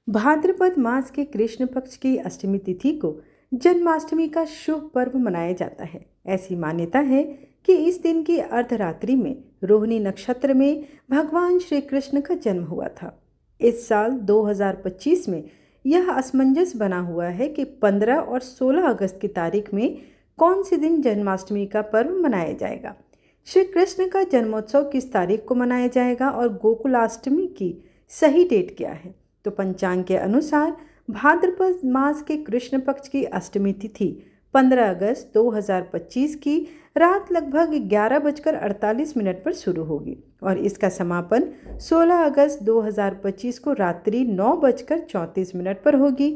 भाद्रपद मास के कृष्ण पक्ष की अष्टमी तिथि को जन्माष्टमी का शुभ पर्व मनाया जाता है। ऐसी मान्यता है कि इस दिन की अर्धरात्रि में रोहिणी नक्षत्र में भगवान श्री कृष्ण का जन्म हुआ था। इस साल 2025 में यह असमंजस बना हुआ है कि 15 और 16 अगस्त की तारीख में कौन से दिन जन्माष्टमी का पर्व मनाया जाएगा। श्री कृष्ण का जन्मोत्सव किस तारीख को मनाया जाएगा और गोकुलाष्टमी की सही डेट क्या है। तो पंचांग के अनुसार भाद्रपद मास के कृष्ण पक्ष की अष्टमी तिथि 15 अगस्त 2025 की रात लगभग 11:48 पर शुरू होगी और इसका समापन 16 अगस्त 2025 को रात्रि 9:34 पर होगी।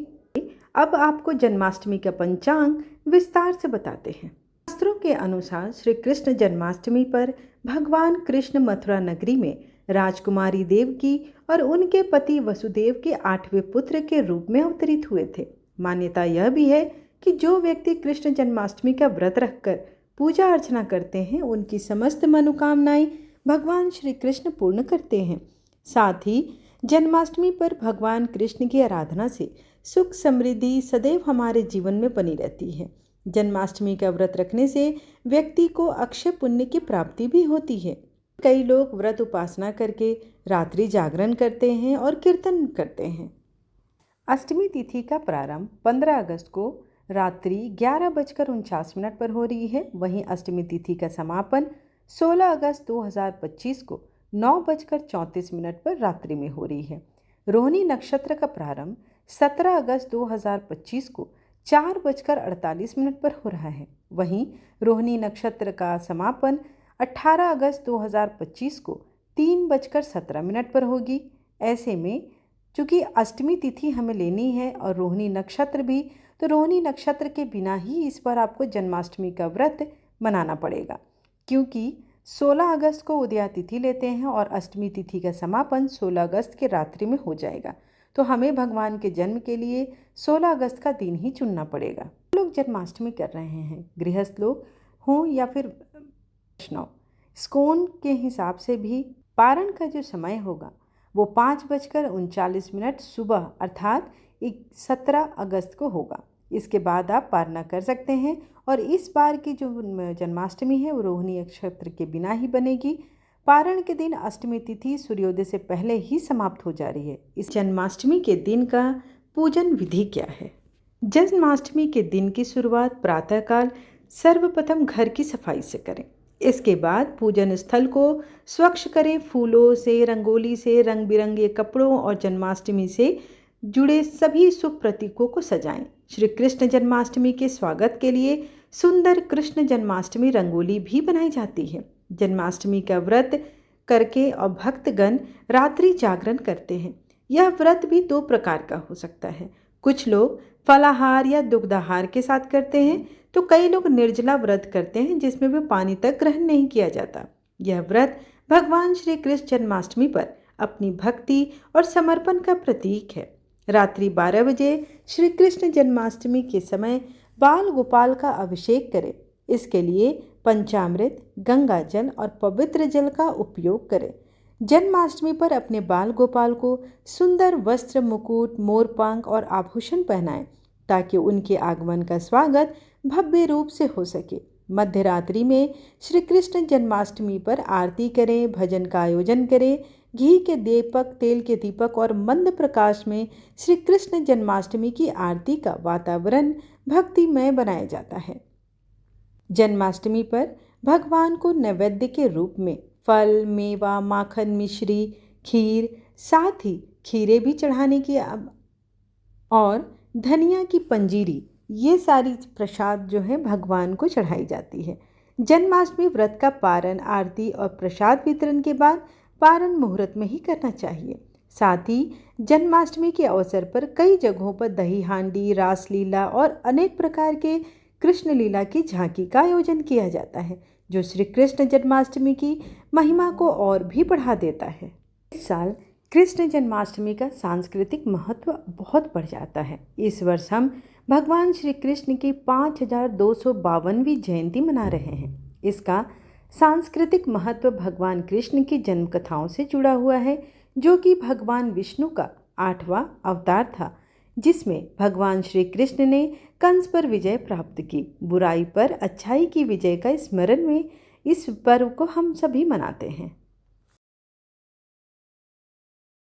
अब आपको जन्माष्टमी का पंचांग विस्तार से बताते हैं। शास्त्रों के अनुसार श्री कृष्ण जन्माष्टमी पर भगवान कृष्ण मथुरा नगरी में राजकुमारी देवकी और उनके पति वसुदेव के 8वें पुत्र के रूप में अवतरित हुए थे। मान्यता यह भी है कि जो व्यक्ति कृष्ण जन्माष्टमी का व्रत रखकर पूजा अर्चना करते हैं उनकी समस्त मनोकामनाएं भगवान श्री कृष्ण पूर्ण करते हैं। साथ ही जन्माष्टमी पर भगवान कृष्ण की आराधना से सुख समृद्धि सदैव हमारे जीवन में बनी रहती है। जन्माष्टमी का व्रत रखने से व्यक्ति को अक्षय पुण्य की प्राप्ति भी होती है। कई लोग व्रत उपासना करके रात्रि जागरण करते हैं और कीर्तन करते हैं। अष्टमी तिथि का प्रारंभ 15 अगस्त को रात्रि 11:49 पर हो रही है। वहीं अष्टमी तिथि का समापन 16 अगस्त 2025 को 9:34 पर रात्रि में हो रही है। रोहिणी नक्षत्र का प्रारंभ 17 अगस्त 2025 को 4:48 पर हो रहा है। वहीं रोहिणी नक्षत्र का समापन 18 अगस्त 2025 को 3:17 पर होगी। ऐसे में चूँकि अष्टमी तिथि हमें लेनी है और रोहिणी नक्षत्र भी, तो रोहिणी नक्षत्र के बिना ही इस बार आपको जन्माष्टमी का व्रत मनाना पड़ेगा, क्योंकि 16 अगस्त को उदया तिथि लेते हैं और अष्टमी तिथि का समापन 16 अगस्त के रात्रि में हो जाएगा। तो हमें भगवान के जन्म के लिए 16 अगस्त का दिन ही चुनना पड़ेगा। लोग जन्माष्टमी कर रहे हैं, गृहस्थ लोग हों या फिर वैष्णव, स्कोन के हिसाब से भी पारण का जो समय होगा वो 5:39 सुबह अर्थात 17 अगस्त को होगा। इसके बाद आप पारणा कर सकते हैं और इस बार की जो जन्माष्टमी है वो रोहिणी नक्षत्र के बिना ही बनेगी। पारण के दिन अष्टमी तिथि सूर्योदय से पहले ही समाप्त हो जा रही है। इस जन्माष्टमी के दिन का पूजन विधि क्या है। जन्माष्टमी के दिन की शुरुआत प्रातःकाल सर्वप्रथम घर की सफाई से करें। इसके बाद पूजन स्थल को स्वच्छ करें। फूलों से, रंगोली से, रंग बिरंगे कपड़ों और जन्माष्टमी से जुड़े सभी शुभ प्रतीकों को सजाएं। श्री कृष्ण जन्माष्टमी के स्वागत के लिए सुंदर कृष्ण जन्माष्टमी रंगोली भी बनाई जाती है। जन्माष्टमी का व्रत करके और भक्तगण रात्रि जागरण करते हैं। यह व्रत भी 2 प्रकार का हो सकता है। कुछ लोग फलाहार या दुग्धाहार के साथ करते हैं, तो कई लोग निर्जला व्रत करते हैं जिसमें भी पानी तक ग्रहण नहीं किया जाता। यह व्रत भगवान श्री कृष्ण जन्माष्टमी पर अपनी भक्ति और समर्पण का प्रतीक है। रात्रि 12 बजे श्री कृष्ण जन्माष्टमी के समय बाल गोपाल का अभिषेक करें। इसके लिए पंचामृत, गंगा जल और पवित्र जल का उपयोग करें। जन्माष्टमी पर अपने बाल गोपाल को सुंदर वस्त्र, मुकुट, मोरपंख और आभूषण पहनाएं ताकि उनके आगमन का स्वागत भव्य रूप से हो सके। मध्य रात्रि में श्री कृष्ण जन्माष्टमी पर आरती करें, भजन का आयोजन करें। घी के दीपक, तेल के दीपक और मंद प्रकाश में श्री कृष्ण जन्माष्टमी की आरती का वातावरण भक्तिमय बनाया जाता है। जन्माष्टमी पर भगवान को नैवेद्य के रूप में फल, मेवा, माखन, मिश्री, खीर, साथ ही खीरे भी चढ़ाने की और धनिया की पंजीरी, ये सारी प्रसाद जो है भगवान को चढ़ाई जाती है। जन्माष्टमी व्रत का पारण, आरती और प्रसाद वितरण के बाद पारण मुहूर्त में ही करना चाहिए। साथ ही जन्माष्टमी के अवसर पर कई जगहों पर दही हांडी, रासलीला और अनेक प्रकार के कृष्ण लीला की झांकी का आयोजन किया जाता है, जो श्री कृष्ण जन्माष्टमी की महिमा को और भी बढ़ा देता है। इस साल कृष्ण जन्माष्टमी का सांस्कृतिक महत्व बहुत बढ़ जाता है। इस वर्ष हम भगवान श्री कृष्ण की 5252वीं जयंती मना रहे हैं। इसका सांस्कृतिक महत्व भगवान कृष्ण की जन्म कथाओं से जुड़ा हुआ है, जो कि भगवान विष्णु का 8वां अवतार था, जिसमें भगवान श्री कृष्ण ने कंस पर विजय प्राप्त की। बुराई पर अच्छाई की विजय का स्मरण में इस पर्व को हम सभी मनाते हैं।